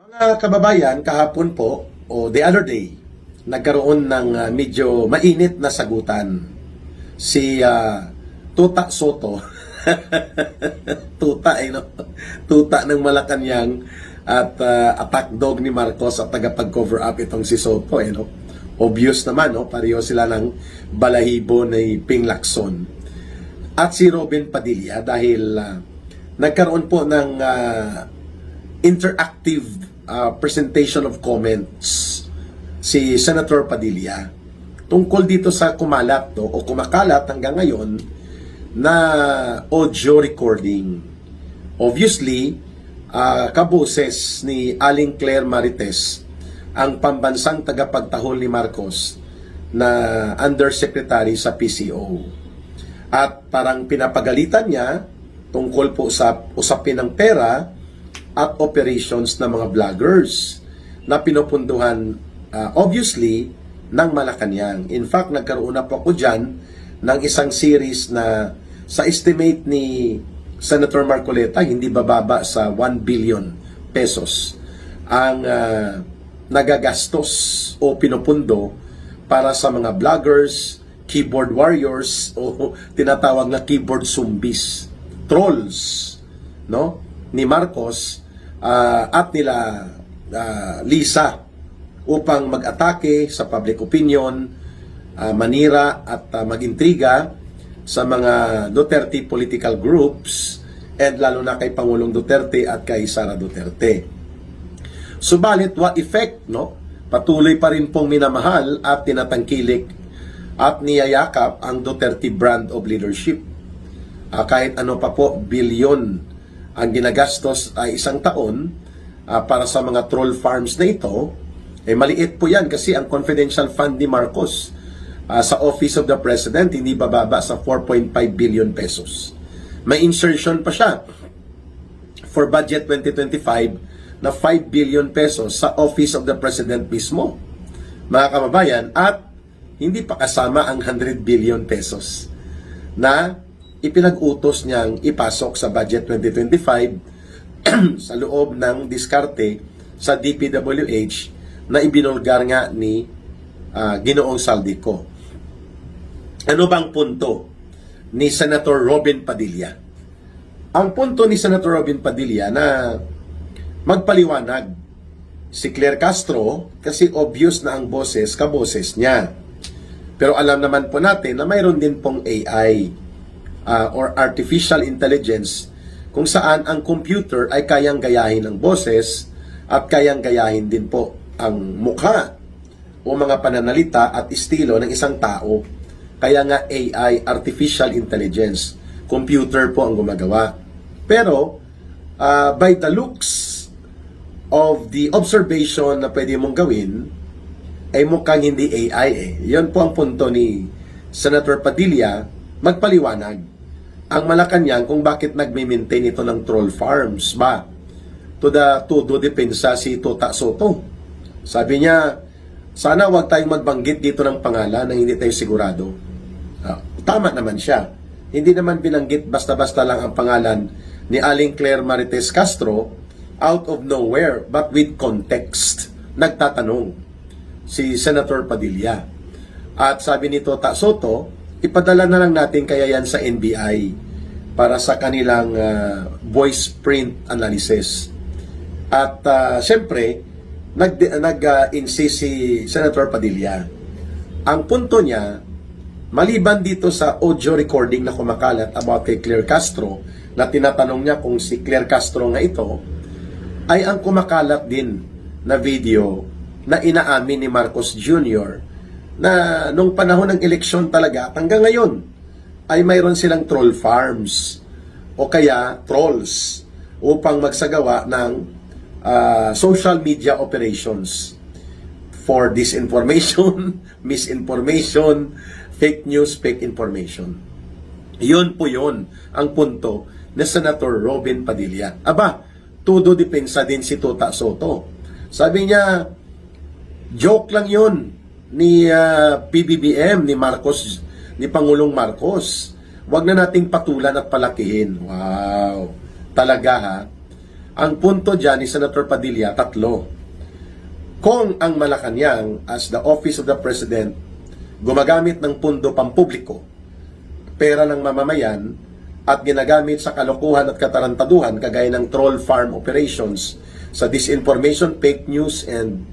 Mga kababayan, kahapon po, o the other day, nagkaroon ng medyo mainit na sagutan. Si Tuta Soto, tuta no? Tuta ng Malacanang at attack dog ni Marcos at tagapag-cover up itong si Soto. No? Obvious naman, no? Pareho sila ng balahibo ni Ping Lacson. At si Robin Padilla dahil nagkaroon po ng interactive presentation of comments si Senator Padilla tungkol dito sa kumalat o kumakalat hanggang ngayon na audio recording. Obviously, kaboses ni Aling Claire Marites, ang pambansang tagapagtahol ni Marcos na undersecretary sa PCO. At parang pinapagalitan niya tungkol po sa usapin ng pera at operations ng mga vloggers na pinupunduhan obviously ng Malacanang. In fact, nagkaroon na po ako dyan ng isang series na sa estimate ni Senator Marcoleta, hindi bababa sa 1 billion pesos ang nagagastos o pinupundo para sa mga vloggers, keyboard warriors o tinatawag na keyboard zombies, trolls, no, ni Marcos at nila Lisa upang mag-atake sa public opinion, manira at mag-intriga sa mga Duterte political groups and lalo na kay Pangulong Duterte at kay Sara Duterte. Subalit, what effect, no? Patuloy pa rin pong minamahal at tinatangkilik at niyayakap ang Duterte brand of leadership. Kahit ano pa po, bilyon ang ginagastos ay isang taon para sa mga troll farms na ito, maliit po yan kasi ang confidential fund ni Marcos sa Office of the President hindi bababa sa 4.5 billion pesos. May insertion pa siya for budget 2025 na 5 billion pesos sa Office of the President mismo, mga kababayan, at hindi pa kasama ang 100 billion pesos na ipinag-utos niyang ipasok sa budget 2025 sa loob ng diskarte sa DPWH na ibinulgar nga ni Ginoong Saldico. Ano bang punto ni Senator Robin Padilla? Ang punto ni Senator Robin Padilla na magpaliwanag si Claire Castro kasi obvious na ang boses kaboses niya. Pero alam naman po natin na mayroon din pong AI or artificial intelligence kung saan ang computer ay kayang gayahin ang boses at kayang gayahin din po ang mukha o mga pananalita at estilo ng isang tao. Kaya nga AI, artificial intelligence, computer po ang gumagawa. Pero by the looks of the observation na pwede mong gawin ay mukhang hindi AI . Yan po ang punto ni Senator Padilla, magpaliwanag ang Malacanang kung bakit nagme-maintain ito ng troll farms ba? Todo depensa si Tuta Soto. Sabi niya, sana wag tayong magbanggit dito ng pangalan na hindi tayo sigurado. Tama naman siya. Hindi naman binanggit basta-basta lang ang pangalan ni Aling Claire Marites Castro out of nowhere but with context. Nagtatanong si Senator Padilla. At sabi ni Tuta Soto, ipadala na lang natin kaya yan sa NBI para sa kanilang voice print analysis. At siyempre, nag-insist si Senator Padilla. Ang punto niya, maliban dito sa audio recording na kumakalat about kay Claire Castro, na tinatanong niya kung si Claire Castro nga ito, ay ang kumakalat din na video na inaamin ni Marcos Jr. na nung panahon ng eleksyon talaga hanggang ngayon ay mayroon silang troll farms o kaya trolls upang magsagawa ng social media operations for disinformation, misinformation, fake news, fake information. Yun po yun ang punto ni Senator Robin Padilla. Aba, todo depensa din si Tuta Soto. Sabi niya, joke lang yun ni PBBM, ni Marcos, ni Pangulong Marcos. Huwag na nating patulan at palakihin. Wow, talaga ha. Ang punto dyan ni Senator Padilla, tatlo. Kung ang Malacanang as the Office of the President gumagamit ng pundo pampubliko, pera ng mamamayan, at ginagamit sa kalokohan at katarantaduhan kagaya ng troll farm operations, sa disinformation, fake news, and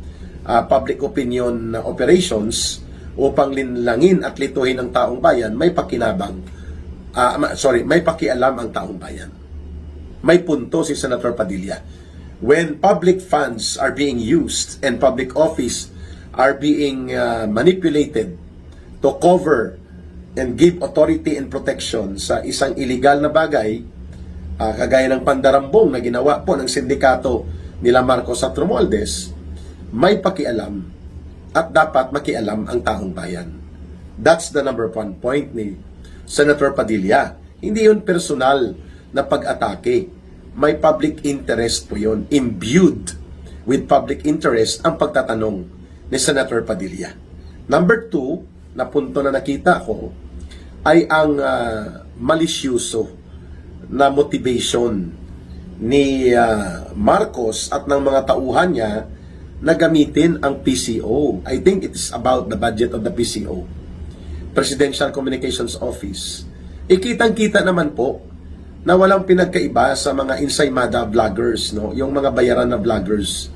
public opinion operations upang linlangin at lituhin ang taong bayan, may pakialam ang taong bayan. May punto si Senator Padilla. When public funds are being used and public office are being manipulated to cover and give authority and protection sa isang illegal na bagay, kagaya ng pandarambong na ginawa po ng sindikato nila Marcos at Romualdez, may pakialam at dapat makialam ang taong bayan. That's the number one point ni Senator Padilla. Hindi yun personal na pag-atake. May public interest po yun. Imbued with public interest ang pagtatanong ni Senator Padilla. Number two, na punto na nakita ko, ay ang malisyuso na motivation ni Marcos at ng mga tauhan niya na gamitin ang PCO. I think it is about the budget of the PCO, Presidential Communications Office. Ikitang-kita naman po na walang pinagkaiba sa mga ensaymada vloggers, no? Yung mga bayaran na vloggers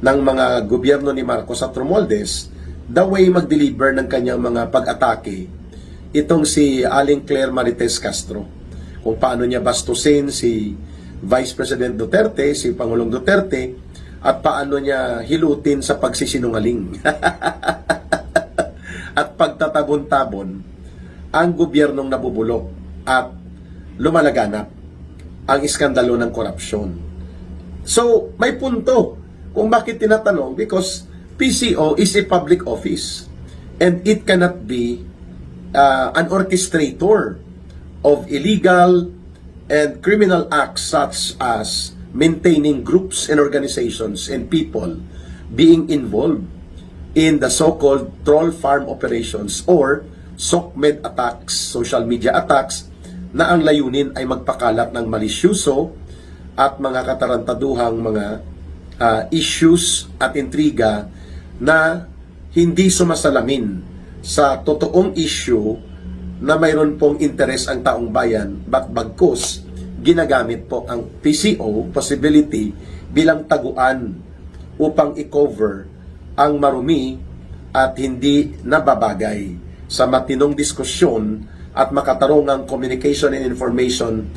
ng mga gobyerno ni Marcos at Romualdez, the way mag-deliver ng kanyang mga pag-atake, itong si Aling Claire Marites Castro, kung paano niya bastusin si Vice President Duterte, si Pangulong Duterte, at paano niya hilutin sa pagsisinungaling at pagtatabon-tabon ang gobyernong nabubulok at lumalaganap ang iskandalo ng korupsyon. So, may punto kung bakit tinatanong, because PCO is a public office and it cannot be an orchestrator of illegal and criminal acts such as maintaining groups and organizations and people being involved in the so-called troll farm operations or SOCMED attacks, social media attacks, na ang layunin ay magpakalat ng malisyuso at mga katarantaduhang mga issues at intriga na hindi sumasalamin sa totoong issue na mayroon pong interes ang taong bayan, bagkus ginagamit po ang PCO possibility bilang taguan upang i-cover ang marumi at hindi nababagay sa matinong diskusyon at makatarungang communication and information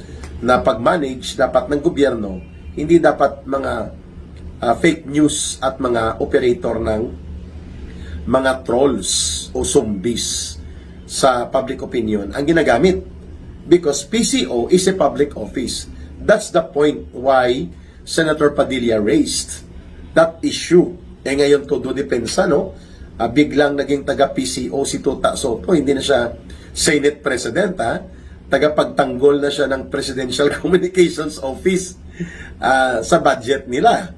na pag-manage dapat ng gobyerno, hindi dapat mga fake news at mga operator ng mga trolls o zombies sa public opinion ang ginagamit, because PCO is a public office. That's the point why Senator Padilla raised that issue. Ngayon todo depensa, no? Biglang naging taga-PCO si Tuta Soto, hindi na siya Senate President, tagapagtanggol na siya ng Presidential Communications Office sa budget nila.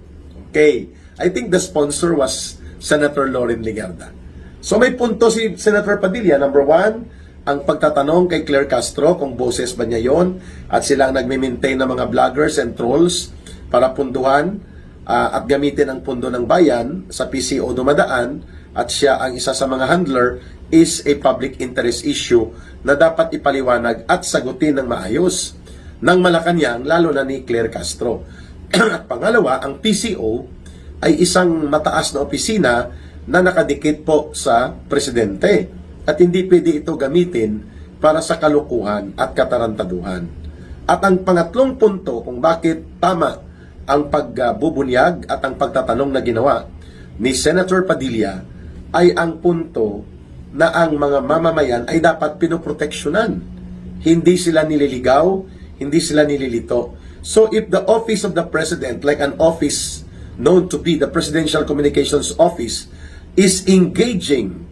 Okay. I think the sponsor was Senator Loren Legarda. So may punto si Senator Padilla. Number one, ang pagtatanong kay Claire Castro kung boses ba niya yon at sila ang nagme-maintain ng mga vloggers and trolls para punduhan at gamitin ang pundo ng bayan sa PCO dumadaan at siya ang isa sa mga handler is a public interest issue na dapat ipaliwanag at sagutin ng maayos ng Malacanang, lalo na ni Claire Castro. At pangalawa, ang PCO ay isang mataas na opisina na nakadikit po sa presidente at hindi pwede ito gamitin para sa kalukuhan at katarantaduhan. At ang pangatlong punto kung bakit tama ang pagbubunyag at ang pagtatanong na ginawa ni Senator Padilla ay ang punto na ang mga mamamayan ay dapat pinoproteksyonan. Hindi sila nililigaw, hindi sila nililito. So if the office of the president, like an office known to be the Presidential Communications Office, is engaging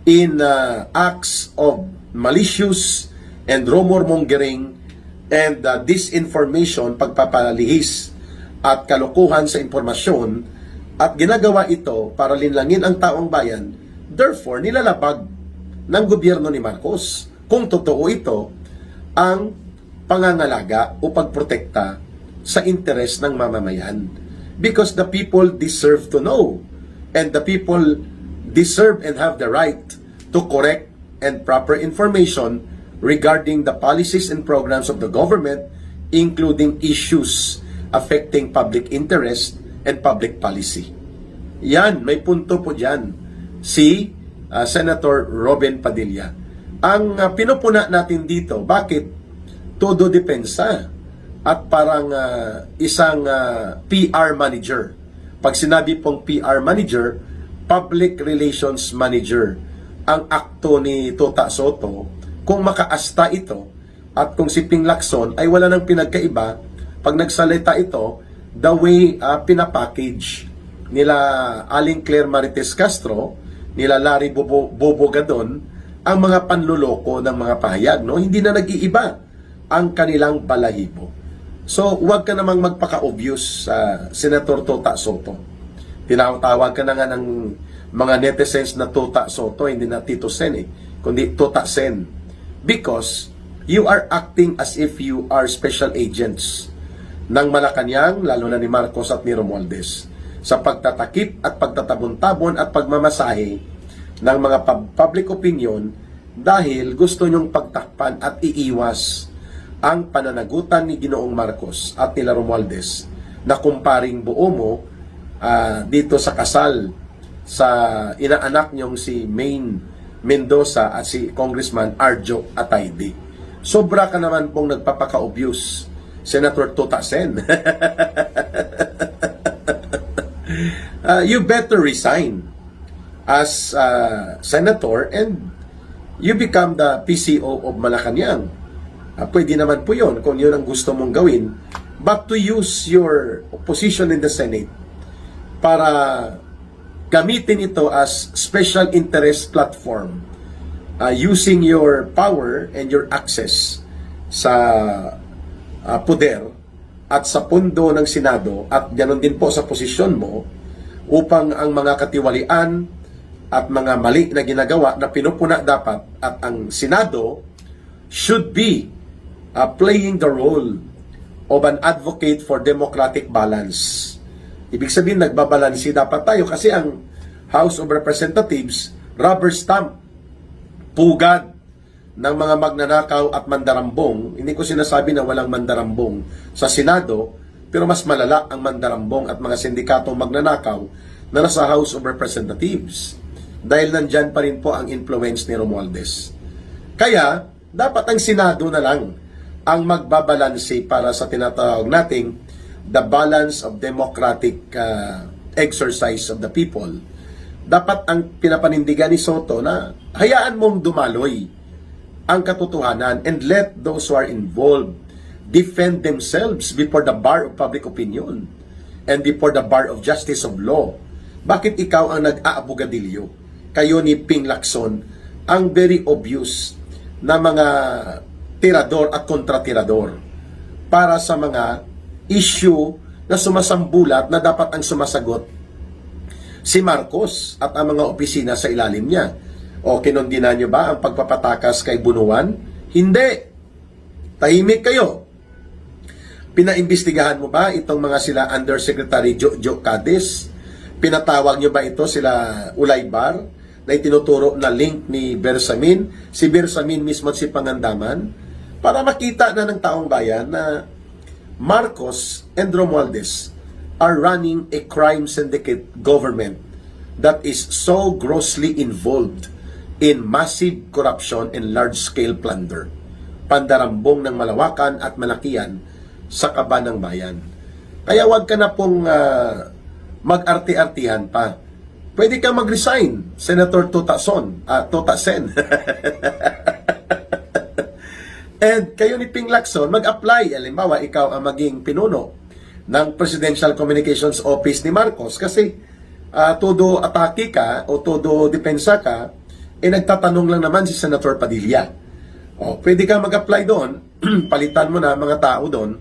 in acts of malicious and rumor-mongering and disinformation, pagpapalihis at kalokohan sa impormasyon, at ginagawa ito para linlangin ang taong bayan, therefore nilalapag ng gobyerno ni Marcos, kung totoo ito, ang pangangalaga o pagprotekta sa interes ng mamamayan. Because the people deserve to know. And the people deserve and have the right to correct and proper information regarding the policies and programs of the government, including issues affecting public interest and public policy. Yan, may punto po dyan si Senator Robin Padilla. Ang pinupuna natin dito, bakit todo depensa at parang isang PR manager? Pag sinabi pong PR manager, Public Relations Manager, ang akto ni Tota Sotto, kung makaasta ito at kung si Ping Lacson ay wala nang pinagkaiba pag nagsalita ito, the way pinapackage nila Aling Claire Marites Castro, nila Larry Bobo Gadon, ang mga panluloko ng mga pahayag, no? Hindi na nag-iiba ang kanilang balahibo. So, huwag ka namang magpaka-obvious Senator Tota Sotto. Tinawag ka na nga ng mga netizens na Tota Sotto, hindi na Tito Sen kundi Tota Sen. Because you are acting as if you are special agents ng Malacanang, lalo na ni Marcos at ni Romualdez, sa pagtatakip at pagtatabon-tabon at pagmamasahe ng mga public opinion dahil gusto nyong pagtakpan at iiwas ang pananagutan ni Ginoong Marcos at nila Romualdez na kumparing buo mo dito sa kasal sa inaanak nyong si Maine Mendoza at si Congressman Arjo Atayde. Sobra ka naman pong nagpapaka-obvious, Senator Tota Sen. You better resign as senator and you become the PCO of Malacanang. Pwede naman po yun kung yun ang gusto mong gawin. But to use your position in the Senate para gamitin ito as special interest platform, using your power and your access sa poder at sa pundo ng Senado at ganoon din po sa posisyon mo upang ang mga katiwalian at mga mali na ginagawa na pinupuna dapat at ang Senado should be playing the role of an advocate for democratic balance. Ibig sabihin, nagbabalansi dapat tayo kasi ang House of Representatives, rubber stamp, pugad ng mga magnanakaw at mandarambong. Hindi ko sinasabi na walang mandarambong sa Senado, pero mas malala ang mandarambong at mga sindikatong magnanakaw na nasa House of Representatives. Dahil nandyan pa rin po ang influence ni Romualdez. Kaya, dapat ang Senado na lang ang magbabalansi para sa tinatawag nating the balance of democratic exercise of the people. Dapat ang pinapanindigan ni Sotto na hayaan mong dumaloy ang katotohanan and let those who are involved defend themselves before the bar of public opinion and before the bar of justice of law. Bakit ikaw ang nag-aabogadilyo? Kayo ni Ping Lacson ang very obvious na mga tirador at kontratirador para sa mga issue na sumasambulat na dapat ang sumasagot si Marcos at ang mga opisina sa ilalim niya. O kinundina nyo ba ang pagpapatakas kay Bunuan? Hindi. Tahimik kayo. Pinaimbestigahan mo ba itong mga sila Undersecretary Jojo Cadiz? Pinatawag nyo ba ito sila Ulaybar na itinuturo na link ni Bersamin? Si Bersamin mismo at si Pangandaman? Para makita na ng taong bayan na Marcos and Romualdez are running a crime syndicate government that is so grossly involved in massive corruption and large-scale plunder, pandarambong ng malawakan at malakian sa kaban ng bayan. Kaya wag ka na pong mag-arti-artihan pa. Pwede kang mag-resign, Senator Tota Sen. And kayo ni Ping Lacson, mag-apply. Halimbawa, ikaw ang maging pinuno ng Presidential Communications Office ni Marcos kasi todo atake ka o todo depensa ka, nagtatanong lang naman si Senator Padilla. O, pwede kang mag-apply doon, palitan mo na mga tao doon,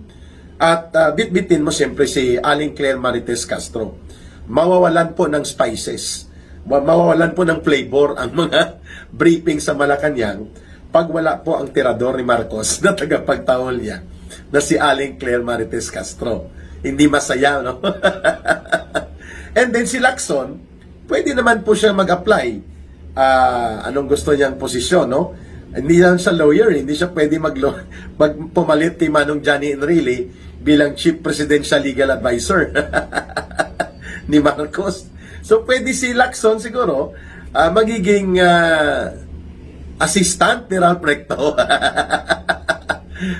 at bitbitin mo siyempre si Aling Claire Marites Castro. Mawawalan po ng spices, mawawalan po ng flavor ang mga briefing sa Malacanang pag wala po ang tirador ni Marcos na tagapagtahol niya. na si Aling Claire Marites Castro. Hindi masaya, no? And then si Lacson, pwede naman po siya mag-apply. Anong gusto niyang posisyon, no? Hindi lang siya lawyer, hindi siya pwede pumalit kay Manong Johnny Enrile bilang Chief Presidential Legal Advisor ni Marcos. So pwede si Lacson siguro magiging assistant ni Ralph Recto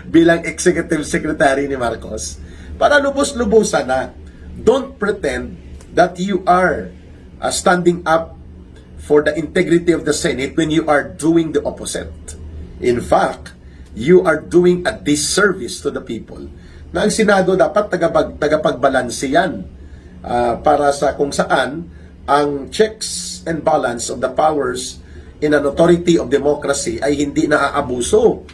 bilang Executive Secretary ni Marcos para lubos-lubusan na. Don't pretend that you are standing up for the integrity of the Senate when you are doing the opposite. In fact, you are doing a disservice to the people na ang Senado dapat tagapagbalanse yan para sa kung saan ang checks and balance of the powers in an authority of democracy ay hindi naaabuso